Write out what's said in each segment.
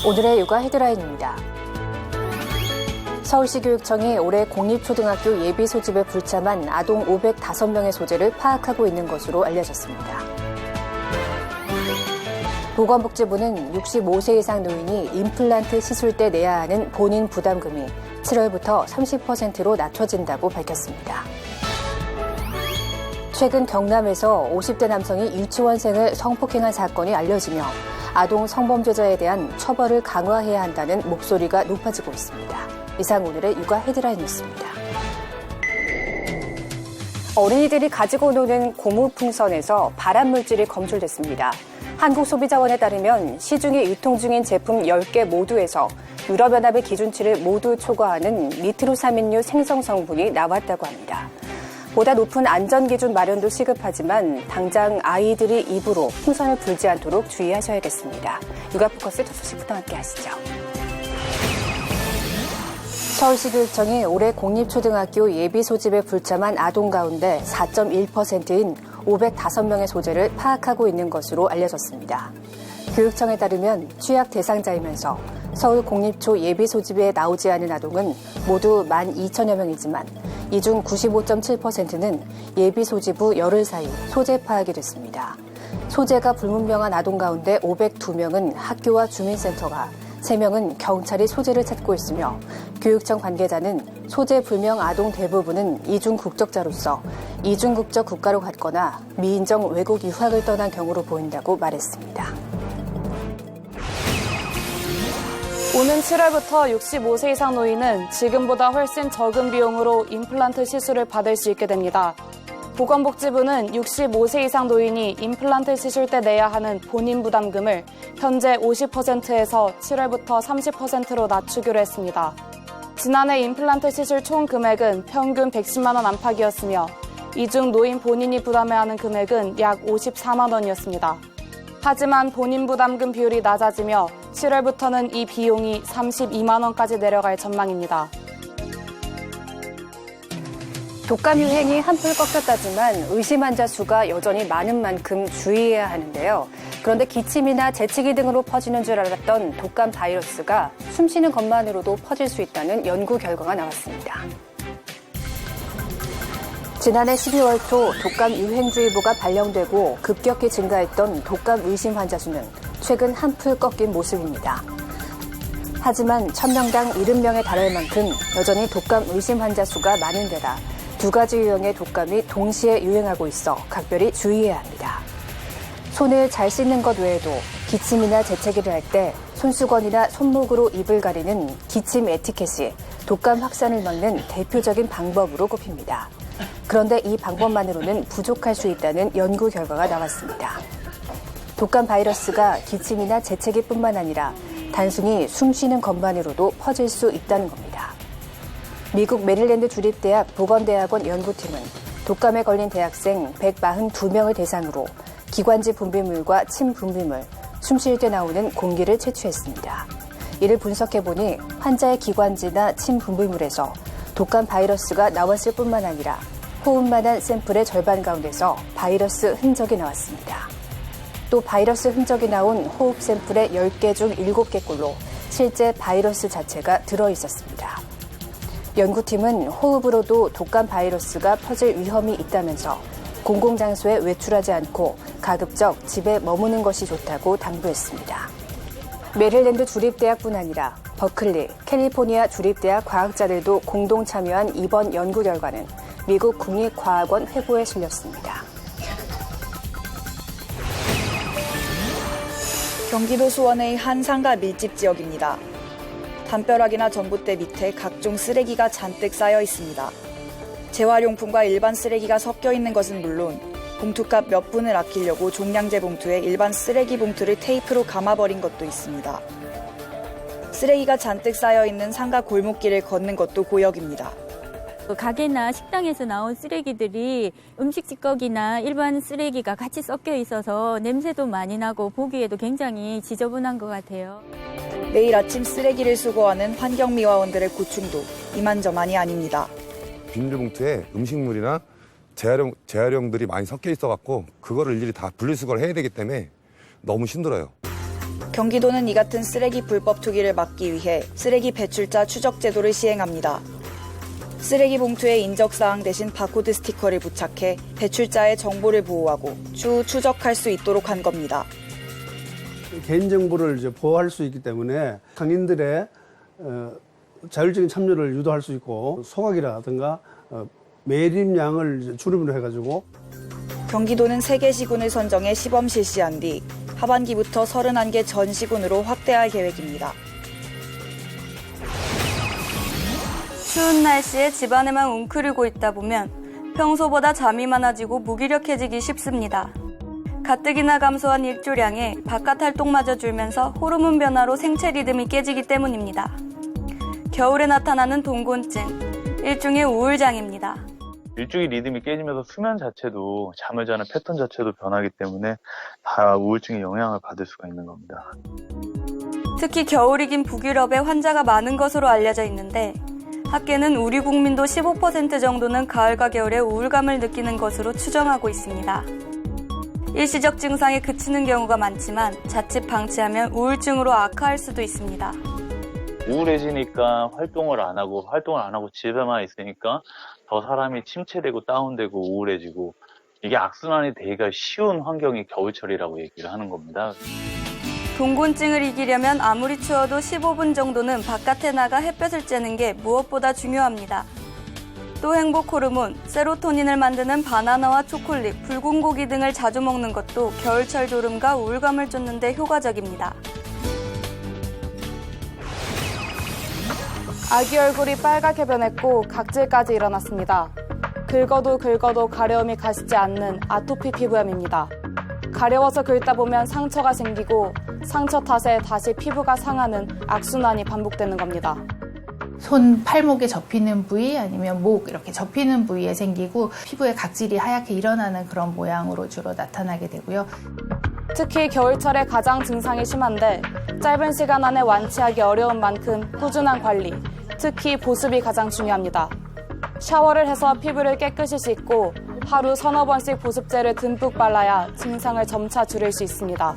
오늘의 육아 헤드라인입니다. 서울시 교육청이 올해 공립초등학교 예비 소집에 불참한 아동 505명의 소재를 파악하고 있는 것으로 알려졌습니다. 보건복지부는 65세 이상 노인이 임플란트 시술 때 내야 하는 본인 부담금이 7월부터 30%로 낮춰진다고 밝혔습니다. 최근 경남에서 50대 남성이 유치원생을 성폭행한 사건이 알려지며 아동 성범죄자에 대한 처벌을 강화해야 한다는 목소리가 높아지고 있습니다. 이상 오늘의 육아 헤드라인 뉴스입니다. 어린이들이 가지고 노는 고무풍선에서 발암물질이 검출됐습니다. 한국소비자원에 따르면 시중에 유통 중인 제품 10개 모두에서 유럽연합의 기준치를 모두 초과하는 니트로사민류 생성 성분이 나왔다고 합니다. 보다 높은 안전기준 마련도 시급하지만 당장 아이들이 입으로 풍선을 불지 않도록 주의하셔야겠습니다. 육아포커스 첫 소식부터 함께 하시죠. 서울시 교육청이 올해 공립초등학교 예비 소집에 불참한 아동 가운데 4.1%인 505명의 소재를 파악하고 있는 것으로 알려졌습니다. 교육청에 따르면 취약 대상자이면서 서울 공립초 예비 소집에 나오지 않은 아동은 모두 12,000여 명이지만 이 중 95.7%는 예비 소집 후 열흘 사이 소재 파악이 됐습니다. 소재가 불분명한 아동 가운데 502명은 학교와 주민센터가, 3명은 경찰이 소재를 찾고 있으며 교육청 관계자는 소재 불명 아동 대부분은 이중 국적자로서 이중 국적 국가로 갔거나 미인정 외국 유학을 떠난 경우로 보인다고 말했습니다. 오는 7월부터 65세 이상 노인은 지금보다 훨씬 적은 비용으로 임플란트 시술을 받을 수 있게 됩니다. 보건복지부는 65세 이상 노인이 임플란트 시술 때 내야 하는 본인 부담금을 현재 50%에서 7월부터 30%로 낮추기로 했습니다. 지난해 임플란트 시술 총 금액은 평균 110만 원 안팎이었으며 이 중 노인 본인이 부담해야 하는 금액은 약 54만 원이었습니다. 하지만 본인 부담금 비율이 낮아지며 7월부터는 이 비용이 32만 원까지 내려갈 전망입니다. 독감 유행이 한풀 꺾였다지만 의심 환자 수가 여전히 많은 만큼 주의해야 하는데요. 그런데 기침이나 재채기 등으로 퍼지는 줄 알았던 독감 바이러스가 숨쉬는 것만으로도 퍼질 수 있다는 연구 결과가 나왔습니다. 지난해 12월 초 독감 유행주의보가 발령되고 급격히 증가했던 독감 의심 환자 수는 최근 한풀 꺾인 모습입니다. 하지만 1000명당 70명에 달할 만큼 여전히 독감 의심 환자 수가 많은 데다 2가지 유형의 독감이 동시에 유행하고 있어 각별히 주의해야 합니다. 손을 잘 씻는 것 외에도 기침이나 재채기를 할 때 손수건이나 손목으로 입을 가리는 기침 에티켓이 독감 확산을 막는 대표적인 방법으로 꼽힙니다. 그런데 이 방법만으로는 부족할 수 있다는 연구 결과가 나왔습니다. 독감 바이러스가 기침이나 재채기뿐만 아니라 단순히 숨쉬는 것만으로도 퍼질 수 있다는 겁니다. 미국 메릴랜드 주립대학 보건대학원 연구팀은 독감에 걸린 대학생 142명을 대상으로 기관지 분비물과 침 분비물, 숨 쉴 때 나오는 공기를 채취했습니다. 이를 분석해보니 환자의 기관지나 침 분비물에서 독감 바이러스가 나왔을 뿐만 아니라 호흡만한 샘플의 절반 가운데서 바이러스 흔적이 나왔습니다. 또 바이러스 흔적이 나온 호흡 샘플의 10개 중 7개 꼴로 실제 바이러스 자체가 들어있었습니다. 연구팀은 호흡으로도 독감 바이러스가 퍼질 위험이 있다면서 공공장소에 외출하지 않고 가급적 집에 머무는 것이 좋다고 당부했습니다. 메릴랜드 주립대학뿐 아니라 버클리, 캘리포니아 주립대학 과학자들도 공동 참여한 이번 연구 결과는 미국 국립과학원 회고에 실렸습니다. 경기도 수원의 한 상가 밀집 지역입니다. 담벼락이나 전봇대 밑에 각종 쓰레기가 잔뜩 쌓여 있습니다. 재활용품과 일반 쓰레기가 섞여 있는 것은 물론 봉투값 몇 푼을 아끼려고 종량제 봉투에 일반 쓰레기 봉투를 테이프로 감아버린 것도 있습니다. 쓰레기가 잔뜩 쌓여 있는 상가 골목길을 걷는 것도 고역입니다. 가게나 식당에서 나온 쓰레기들이 음식 찌꺼기나 일반 쓰레기가 같이 섞여 있어서 냄새도 많이 나고 보기에도 굉장히 지저분한 것 같아요. 매일 아침 쓰레기를 수거하는 환경미화원들의 고충도 이만저만이 아닙니다. 비닐봉투에 음식물이나 재활용들이 많이 섞여 있어갖고 그거를 일일이 다 분리수거를 해야 되기 때문에 너무 힘들어요. 경기도는 이 같은 쓰레기 불법 투기를 막기 위해 쓰레기 배출자 추적 제도를 시행합니다. 쓰레기 봉투에 인적사항 대신 바코드 스티커를 부착해 배출자의 정보를 보호하고 추후 추적할 수 있도록 한 겁니다. 개인정보를 이제 보호할 수 있기 때문에 상인들의 자율적인 참여를 유도할 수 있고 소각이라든가 매립량을 줄임으로 해가지고 경기도는 3개 시군을 선정해 시범 실시한 뒤 하반기부터 31개 전 시군으로 확대할 계획입니다. 추운 날씨에 집안에만 웅크리고 있다 보면 평소보다 잠이 많아지고 무기력해지기 쉽습니다. 가뜩이나 감소한 일조량에 바깥 활동마저 줄면서 호르몬 변화로 생체 리듬이 깨지기 때문입니다. 겨울에 나타나는 동곤증, 일종의 우울장입니다. 일주일 리듬이 깨지면서 수면 자체도 잠을 자는 패턴 자체도 변하기 때문에 다 우울증에 영향을 받을 수가 있는 겁니다. 특히 겨울이 긴 북유럽에 환자가 많은 것으로 알려져 있는데 학계는 우리 국민도 15% 정도는 가을과 겨울에 우울감을 느끼는 것으로 추정하고 있습니다. 일시적 증상에 그치는 경우가 많지만 자칫 방치하면 우울증으로 악화할 수도 있습니다. 우울해지니까 활동을 안 하고 집에만 있으니까 더 사람이 침체되고 다운되고 우울해지고 이게 악순환이 되기가 쉬운 환경이 겨울철이라고 얘기를 하는 겁니다. 동곤증을 이기려면 아무리 추워도 15분 정도는 바깥에 나가 햇볕을 쬐는 게 무엇보다 중요합니다. 또 행복 호르몬, 세로토닌을 만드는 바나나와 초콜릿, 붉은 고기 등을 자주 먹는 것도 겨울철 졸음과 우울감을 쫓는 데 효과적입니다. 아기 얼굴이 빨갛게 변했고 각질까지 일어났습니다. 긁어도 가려움이 가시지 않는 아토피 피부염입니다. 가려워서 긁다 보면 상처가 생기고 상처 탓에 다시 피부가 상하는 악순환이 반복되는 겁니다. 손, 팔목에 접히는 부위 아니면 목 이렇게 접히는 부위에 생기고 피부에 각질이 하얗게 일어나는 그런 모양으로 주로 나타나게 되고요. 특히 겨울철에 가장 증상이 심한데 짧은 시간 안에 완치하기 어려운 만큼 꾸준한 관리, 특히 보습이 가장 중요합니다. 샤워를 해서 피부를 깨끗이 씻고 하루 서너 번씩 보습제를 듬뿍 발라야 증상을 점차 줄일 수 있습니다.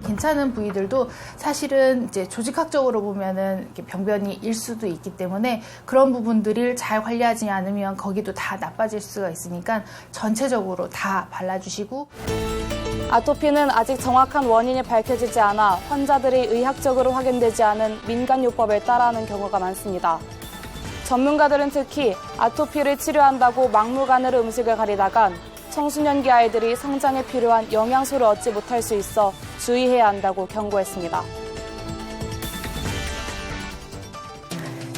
괜찮은 부위들도 사실은 이제 조직학적으로 보면은 이렇게 병변이일 수도 있기 때문에 그런 부분들을 잘 관리하지 않으면 거기도 다 나빠질 수가 있으니까 전체적으로 다 발라주시고. 아토피는 아직 정확한 원인이 밝혀지지 않아 환자들이 의학적으로 확인되지 않은 민간요법을 따라하는 경우가 많습니다. 전문가들은 특히 아토피를 치료한다고 막무가내로 음식을 가리다간 청소년기 아이들이 성장에 필요한 영양소를 얻지 못할 수 있어 주의해야 한다고 경고했습니다.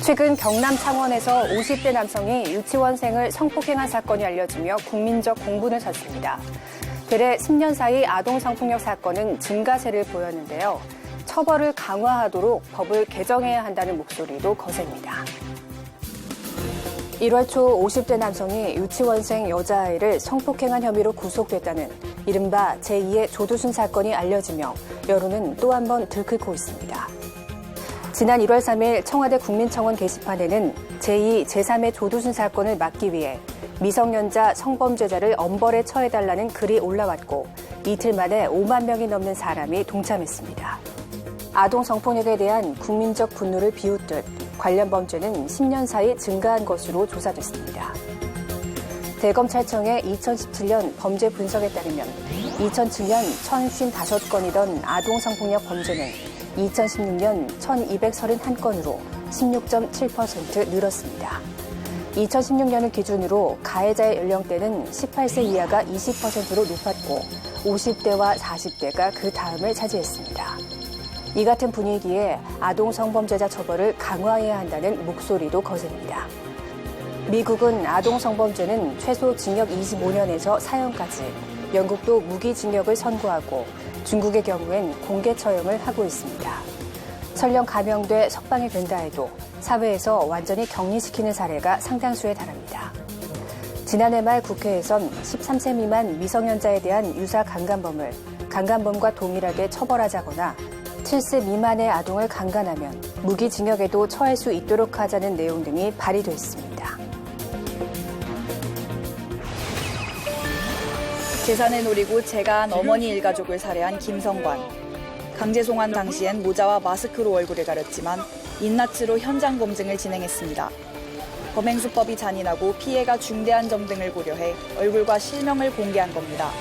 최근 경남 창원에서 50대 남성이 유치원생을 성폭행한 사건이 알려지며 국민적 공분을 샀습니다. 대래 10년 사이 아동성폭력 사건은 증가세를 보였는데요. 처벌을 강화하도록 법을 개정해야 한다는 목소리도 거셉니다. 1월 초 50대 남성이 유치원생 여자아이를 성폭행한 혐의로 구속됐다는 이른바 제2의 조두순 사건이 알려지며 여론은 또 한 번 들끓고 있습니다. 지난 1월 3일 청와대 국민청원 게시판에는 제2, 제3의 조두순 사건을 막기 위해 미성년자 성범죄자를 엄벌에 처해달라는 글이 올라왔고 이틀 만에 5만 명이 넘는 사람이 동참했습니다. 아동 성폭력에 대한 국민적 분노를 비웃듯 관련 범죄는 10년 사이 증가한 것으로 조사됐습니다. 대검찰청의 2017년 범죄 분석에 따르면 2007년 1,055건이던 아동 성폭력 범죄는 2016년 1,231건으로 16.7% 늘었습니다. 2016년을 기준으로 가해자의 연령대는 18세 이하가 20%로 높았고 50대와 40대가 그 다음을 차지했습니다. 이 같은 분위기에 아동 성범죄자 처벌을 강화해야 한다는 목소리도 거셉니다. 미국은 아동 성범죄는 최소 징역 25년에서 4년까지, 영국도 무기징역을 선고하고 중국의 경우엔 공개 처형을 하고 있습니다. 설령 감형돼 석방이 된다 해도 사회에서 완전히 격리시키는 사례가 상당수에 달합니다. 지난해 말 국회에선 13세 미만 미성년자에 대한 유사 강간범을 강간범과 동일하게 처벌하자거나 7세 미만의 아동을 강간하면 무기징역에도 처할 수 있도록 하자는 내용 등이 발의됐습니다. 재산을 노리고 재가한 어머니 일가족을 살해한 김성관. 강제 송환 당시엔 모자와 마스크로 얼굴을 가렸지만 인나츠로 현장 검증을 진행했습니다. 범행 수법이 잔인하고 피해가 중대한 점 등을 고려해 얼굴과 실명을 공개한 겁니다.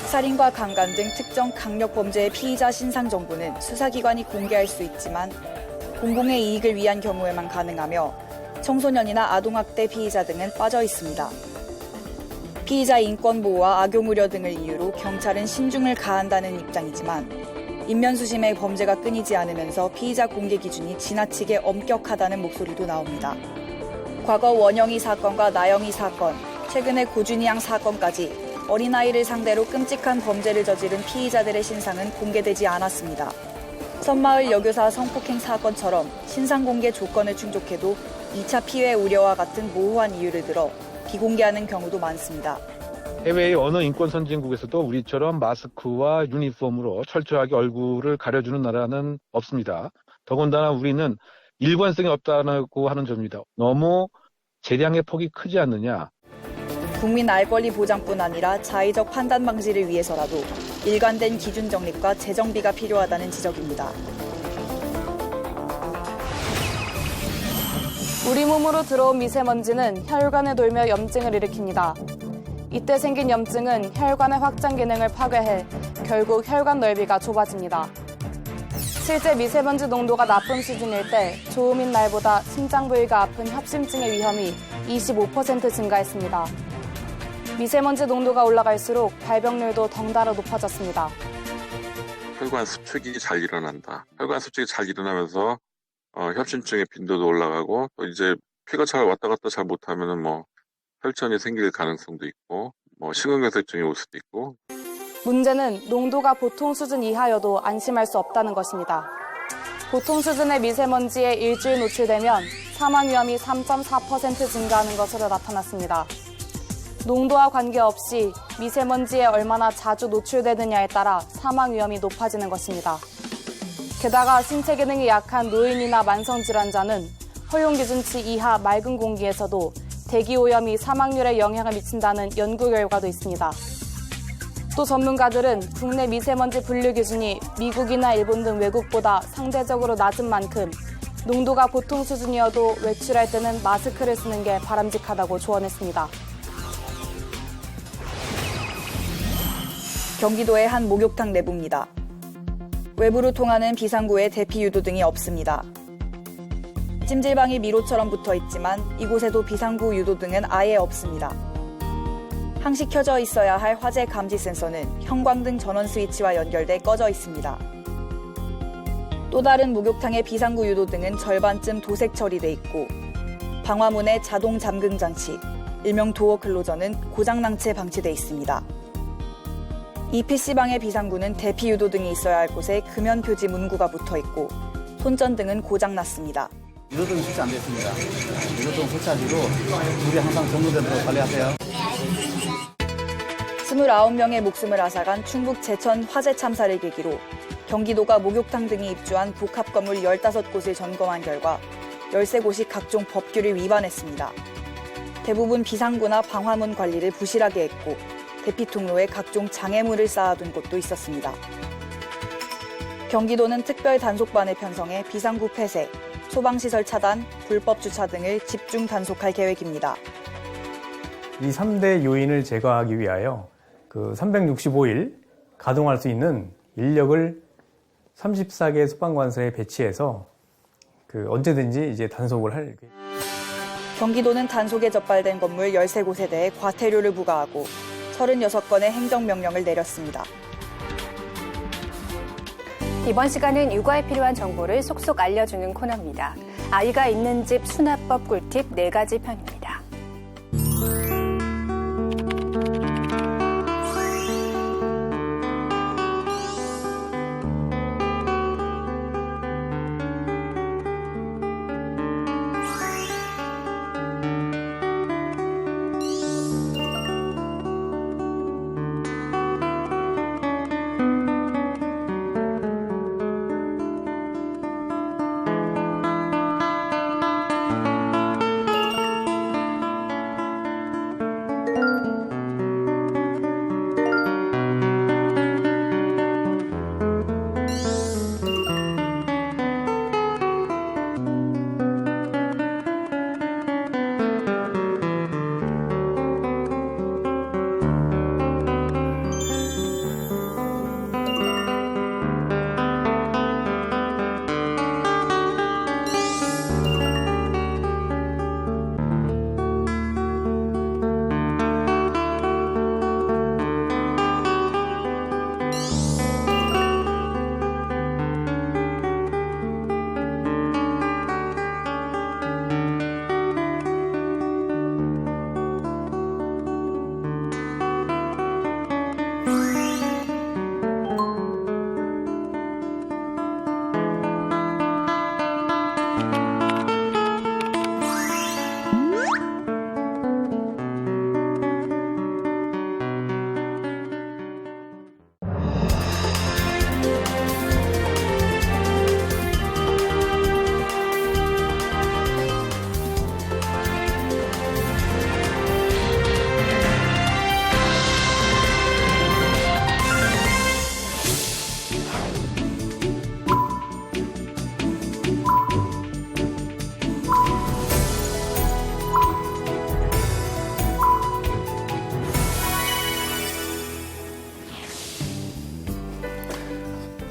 살인과 강간 등 특정 강력 범죄의 피의자 신상 정보는 수사기관이 공개할 수 있지만 공공의 이익을 위한 경우에만 가능하며 청소년이나 아동학대 피의자 등은 빠져 있습니다. 피의자 인권 보호와 악용 우려 등을 이유로 경찰은 신중을 가한다는 입장이지만 인면수심의 범죄가 끊이지 않으면서 피의자 공개 기준이 지나치게 엄격하다는 목소리도 나옵니다. 과거 원영희 사건과 나영희 사건, 최근의 고준희 양 사건까지 어린아이를 상대로 끔찍한 범죄를 저지른 피의자들의 신상은 공개되지 않았습니다. 선마을 여교사 성폭행 사건처럼 신상 공개 조건을 충족해도 2차 피해 우려와 같은 모호한 이유를 들어 비공개하는 경우도 많습니다. 해외의 어느 인권 선진국에서도 우리처럼 마스크와 유니폼으로 철저하게 얼굴을 가려주는 나라는 없습니다. 더군다나 우리는 일관성이 없다고 하는 점입니다. 너무 재량의 폭이 크지 않느냐. 국민 알 권리 보장뿐 아니라 자의적 판단 방지를 위해서라도 일관된 기준 정립과 재정비가 필요하다는 지적입니다. 우리 몸으로 들어온 미세먼지는 혈관을 돌며 염증을 일으킵니다. 이때 생긴 염증은 혈관의 확장 기능을 파괴해 결국 혈관 넓이가 좁아집니다. 실제 미세먼지 농도가 나쁨 수준일 때 조음인 날보다 심장 부위가 아픈 협심증의 위험이 25% 증가했습니다. 미세먼지 농도가 올라갈수록 발병률도 덩달아 높아졌습니다. 혈관 수축이 잘 일어난다. 혈관 수축이 잘 일어나면서 협심증의 빈도도 올라가고 또 이제 피가 잘 왔다 갔다 잘 못하면은 혈전이 생길 가능성도 있고 심근경색증이 올 수도 있고. 문제는 농도가 보통 수준 이하여도 안심할 수 없다는 것입니다. 보통 수준의 미세먼지에 일주일 노출되면 사망 위험이 3.4% 증가하는 것으로 나타났습니다. 농도와 관계없이 미세먼지에 얼마나 자주 노출되느냐에 따라 사망 위험이 높아지는 것입니다. 게다가 신체 기능이 약한 노인이나 만성질환자는 허용 기준치 이하 맑은 공기에서도 대기 오염이 사망률에 영향을 미친다는 연구 결과도 있습니다. 또 전문가들은 국내 미세먼지 분류 기준이 미국이나 일본 등 외국보다 상대적으로 낮은 만큼 농도가 보통 수준이어도 외출할 때는 마스크를 쓰는 게 바람직하다고 조언했습니다. 경기도의 한 목욕탕 내부입니다. 외부로 통하는 비상구에 대피 유도 등이 없습니다. 찜질방이 미로처럼 붙어 있지만 이곳에도 비상구 유도 등은 아예 없습니다. 항시 켜져 있어야 할 화재 감지 센서는 형광등 전원 스위치와 연결돼 꺼져 있습니다. 또 다른 목욕탕의 비상구 유도 등은 절반쯤 도색 처리돼 있고 방화문에 자동 잠금 장치, 일명 도어 클로저는 고장낭체 방치돼 있습니다. 이 PC방의 비상구는 대피 유도 등이 있어야 할 곳에 금연 표지 문구가 붙어 있고 손전 등은 고장났습니다. 유도등 설치 안 됐습니다. 유도등 설치하시고 물이 항상 정돈되도록 관리하세요. 29명의 목숨을 앗아간 충북 제천 화재 참사를 계기로 경기도가 목욕탕 등이 입주한 복합 건물 15곳을 점검한 결과 13곳이 각종 법규를 위반했습니다. 대부분 비상구나 방화문 관리를 부실하게 했고 대피 통로에 각종 장애물을 쌓아둔 곳도 있었습니다. 경기도는 특별 단속반을 편성해 비상구 폐쇄, 소방시설 차단, 불법 주차 등을 집중 단속할 계획입니다. 이 3대 요인을 제거하기 위하여 365일 가동할 수 있는 인력을 34개 소방관서에 배치해서 언제든지 이제 단속을 할. 경기도는 단속에 적발된 건물 13곳에 대해 과태료를 부과하고 36건의 행정명령을 내렸습니다. 이번 시간은 육아에 필요한 정보를 속속 알려주는 코너입니다. 아이가 있는 집 수납법 꿀팁 4가지 편입니다.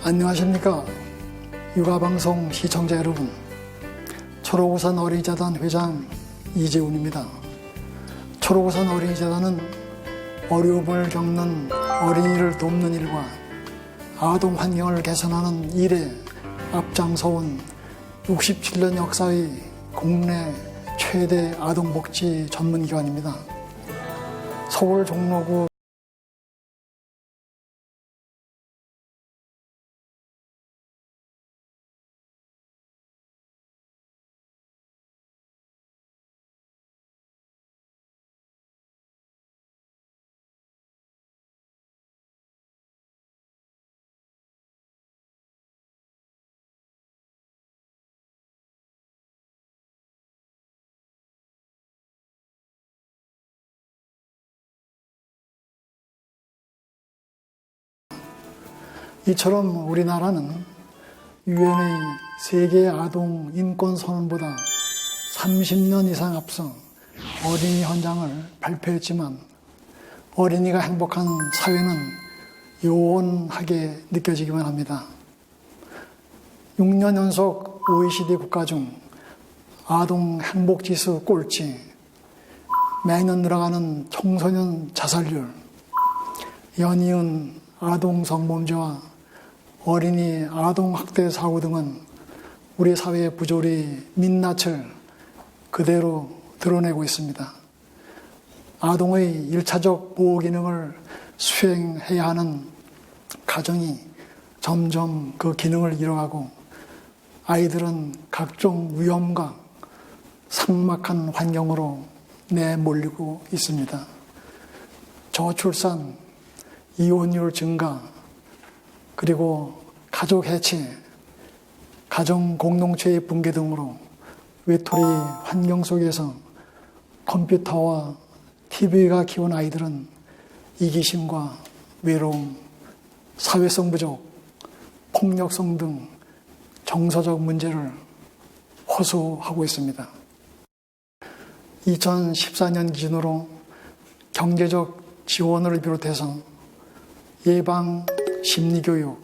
안녕하십니까. 육아방송 시청자 여러분. 초록우산 어린이재단 회장 이재훈입니다. 초록우산 어린이재단은 어려움을 겪는 어린이를 돕는 일과 아동 환경을 개선하는 일에 앞장서온 67년 역사의 국내 최대 아동복지 전문기관입니다. 서울 종로구 이처럼 우리나라는 유엔의 세계 아동 인권 선언보다 30년 이상 앞서 어린이 헌장을 발표했지만 어린이가 행복한 사회는 요원하게 느껴지기만 합니다. 6년 연속 OECD 국가 중 아동 행복지수 꼴찌, 매년 늘어가는 청소년 자살률, 연이은 아동 성범죄와 어린이 아동학대 사고 등은 우리 사회의 부조리 민낯을 그대로 드러내고 있습니다. 아동의 1차적 보호 기능을 수행해야 하는 가정이 점점 그 기능을 잃어가고 아이들은 각종 위험과 삭막한 환경으로 내몰리고 있습니다. 저출산, 이혼율 증가, 그리고 가족 해체, 가정 공동체의 붕괴 등으로 외톨이 환경 속에서 컴퓨터와 TV가 키운 아이들은 이기심과 외로움, 사회성 부족, 폭력성 등 정서적 문제를 호소하고 있습니다. 2014년 기준으로 경제적 지원을 비롯해서 예방, 심리교육,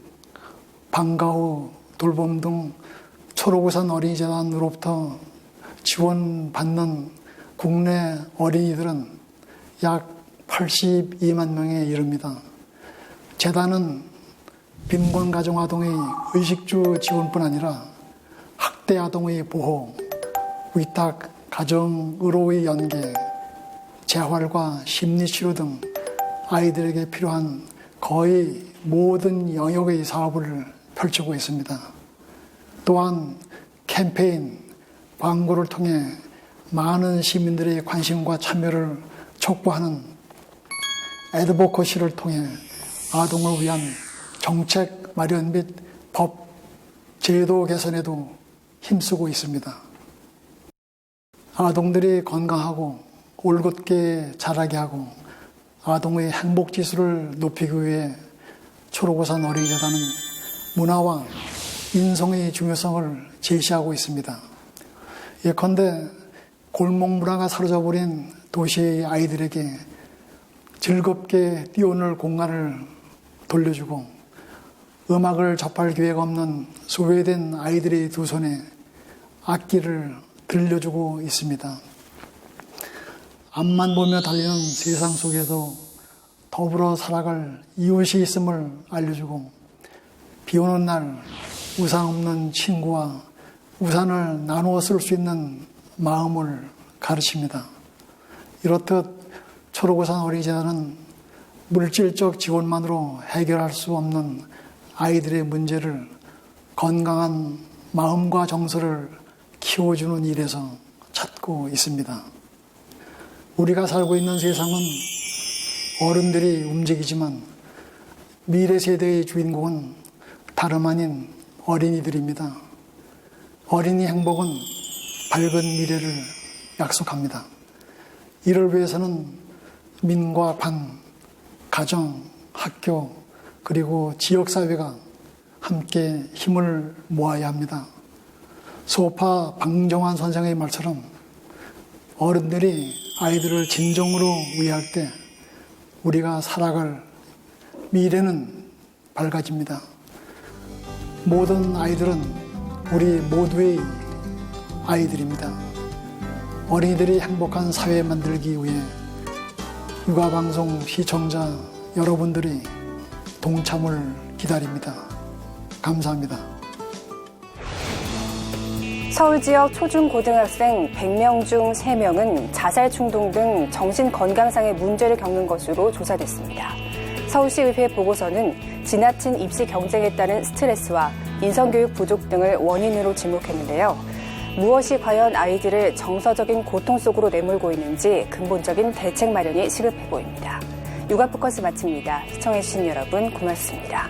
방과 후 돌봄 등 초록우산 어린이재단으로부터 지원받는 국내 어린이들은 약 82만 명에 이릅니다. 재단은 빈곤 가정 아동의 의식주 지원뿐 아니라 학대 아동의 보호, 위탁 가정으로의 연계, 재활과 심리치료 등 아이들에게 필요한 거의 모든 영역의 사업을 펼치고 있습니다. 또한 캠페인, 광고를 통해 많은 시민들의 관심과 참여를 촉구하는 애드보커시를 통해 아동을 위한 정책 마련 및 법, 제도 개선에도 힘쓰고 있습니다. 아동들이 건강하고 올곧게 자라게 하고 아동의 행복 지수를 높이기 위해 초록우산 어린이재단은 문화와 인성의 중요성을 제시하고 있습니다. 예컨대 골목 문화가 사로잡아버린 도시의 아이들에게 즐겁게 뛰어놀 공간을 돌려주고 음악을 접할 기회가 없는 소외된 아이들의 두 손에 악기를 들려주고 있습니다. 앞만 보며 달리는 세상 속에도 더불어 살아갈 이웃이 있음을 알려주고 비 오는 날 우산 없는 친구와 우산을 나누어 쓸 수 있는 마음을 가르칩니다. 이렇듯 초록우산 어린이재단은 물질적 지원만으로 해결할 수 없는 아이들의 문제를 건강한 마음과 정서를 키워주는 일에서 찾고 있습니다. 우리가 살고 있는 세상은 어른들이 움직이지만 미래 세대의 주인공은 다름 아닌 어린이들입니다. 어린이 행복은 밝은 미래를 약속합니다. 이를 위해서는 민과 방, 가정, 학교, 그리고 지역사회가 함께 힘을 모아야 합니다. 소파 방정환 선생의 말처럼 어른들이 아이들을 진정으로 위할 때 우리가 살아갈 미래는 밝아집니다. 모든 아이들은 우리 모두의 아이들입니다. 어린이들이 행복한 사회 만들기 위해 육아방송 시청자 여러분들이 동참을 기다립니다. 감사합니다. 서울 지역 초중고등학생 100명 중 3명은 자살 충동 등 정신건강상의 문제를 겪는 것으로 조사됐습니다. 서울시의회 보고서는 지나친 입시 경쟁에 따른 스트레스와 인성교육 부족 등을 원인으로 지목했는데요. 무엇이 과연 아이들을 정서적인 고통 속으로 내몰고 있는지 근본적인 대책 마련이 시급해 보입니다. 육아포커스 마칩니다. 시청해주신 여러분 고맙습니다.